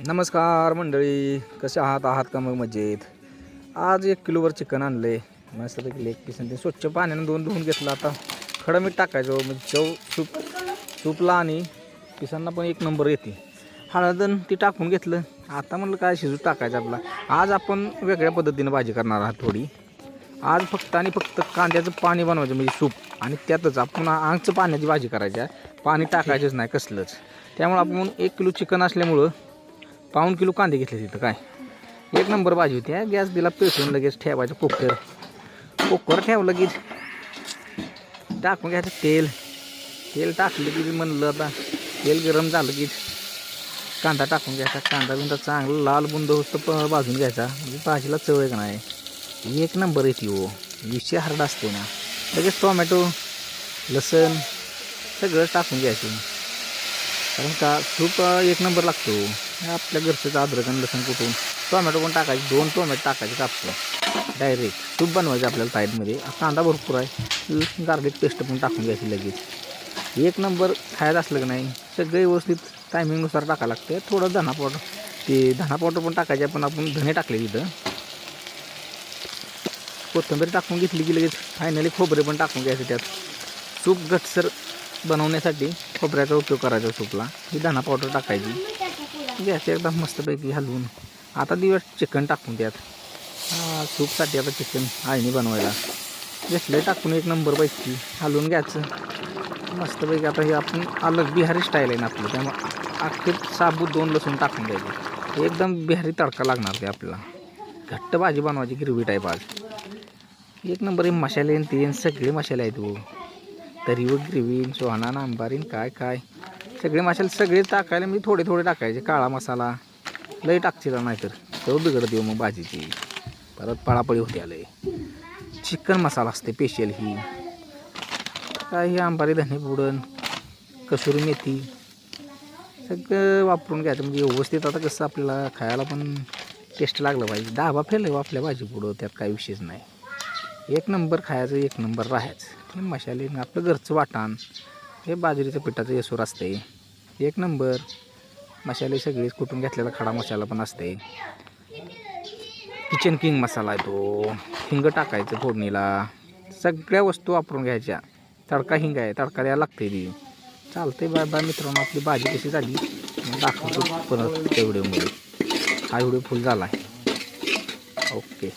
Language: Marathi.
नमस्कार मंडळी, कसे आहात का मग मजेत. आज 1 किलोवर चिकन आणले. मस्तपैकी लेग पीस आणि ते स्वच्छ पाण्यानं धुवून घेतलं. आता खडं मीठ टाकायचं म्हणजे चव सूपला आणि पिसांना पण एक नंबर येते. हळदन ती टाकून घेतलं. आता म्हणलं काय शिजून टाकायचं आपला. आज आपण वेगळ्या पद्धतीनं भाजी करणार आहात थोडी. आज फक्त कांद्याचं पाणी बनवायचं म्हणजे सूप, आणि त्यातच आपण आंगचं पाण्याची भाजी करायची आहे. पाणी टाकायचंच नाही कसलंच. त्यामुळे आपण 1 किलो चिकन असल्यामुळं 1.5 किलो कांदे घेतले तिथं. काय एक नंबर भाजी होती. गॅस दिला पेटवून, लगेच ठेवायचं कुकर ठेवलं की टाकून घ्यायचं तेल टाकलं की म्हणलं आता तेल गरम झालं की कांदा टाकून घ्यायचा. कांदा चांगला लाल बुंद होतं भाजून घ्यायचा. म्हणजे भाजीला चव आहे का नाही एक नंबर येते हो. विषय हार्ड असतो ना. लगेच टोमॅटो लसण सगळं टाकून घ्यायचं, कारण का सूप एक नंबर लागतो. आपल्या घरचं अद्रक आणि लसूण कुठून टोमॅटो पण टाकायचे, 2 टोमॅटो टाकायचे कापून डायरेक्ट सूप बनवायचं आपल्याला साईडमध्ये. कांदा भरपूर आहे, गार्लिक पेस्ट पण टाकून घ्यायची लगेच. एक नंबर खायचं असलं की नाही सगळे व्यवस्थित टायमिंगनुसार टाकायला लागते. थोडं धना पावडर पण टाकायचे, पण आपण धने टाकले तिथं. कोथिंबीर टाकून घेतली की लगेच फायनली खोबरे पण टाकून घ्यायचं. त्यात सूप घटसर बनवण्यासाठी खोबऱ्याचा उपयोग करायचा सूपला. ही धना पावडर टाकायची, घ्यायचं एकदम मस्तपैकी हलवून. आता दिवस चिकन टाकून त्यात. सूपसाठी आता चिकन आईने बनवायला घेतलं टाकून एक नंबर पैकी हलवून घ्यायचं मस्तपैकी. आता हे आपण अलग बिहारी स्टाईल आहे ना आपलं, त्यामुळे अखेर साबूत 2 लसूण टाकून द्यायचे. एकदम बिहारी तडका लागणार ते आपल्याला. घट्ट भाजी बनवायची, ग्रेव्ही टाईप. आज एक नंबर हे मसाले आणि ते सगळे मसाले आहेत हो. तरी व ग्रेव्ही सोहाना नांबारीन काय सगळे मसाले सगळे टाकायला मी थोडे टाकायचे. काळा मसाला लई टाकतील नाहीतर चव बिघडत येऊ मग भाजीची, परत पळापळी होते. आले चिकन मसाला असते स्पेशल. ही काय ही अंबारी धने बुडण कसुरी मेथी सगळं वापरून घ्यायचं, म्हणजे व्यवस्थित. आता कसं आपल्याला खायला पण टेस्ट लागलं पाहिजे. डाबा फेल आपल्या भाजी पुढं, त्यात काही विशेष नाही. एक नंबर खायचं, एक नंबर राहायचं. मसाले आपलं घरचं वाटण हे बाजरीचं पिठाचं येसूर असते. एक नंबर मसाले सगळेच कुटून घेतलेला खडा मसाला पण असते. किचन किंग मसाला आहे तो. हिंग टाकायचं फोडणीला. सगळ्या वस्तू वापरून घ्यायच्या. तडका हिंग आहे, तडका द्यायला लागते ती. चालते. बाय बाय मित्रांनो, आपली भाजी कशी झाली दाखवतो परत त्या व्हिडिओमध्ये. हा व्हिडिओ फुल झाला आहे. ओके.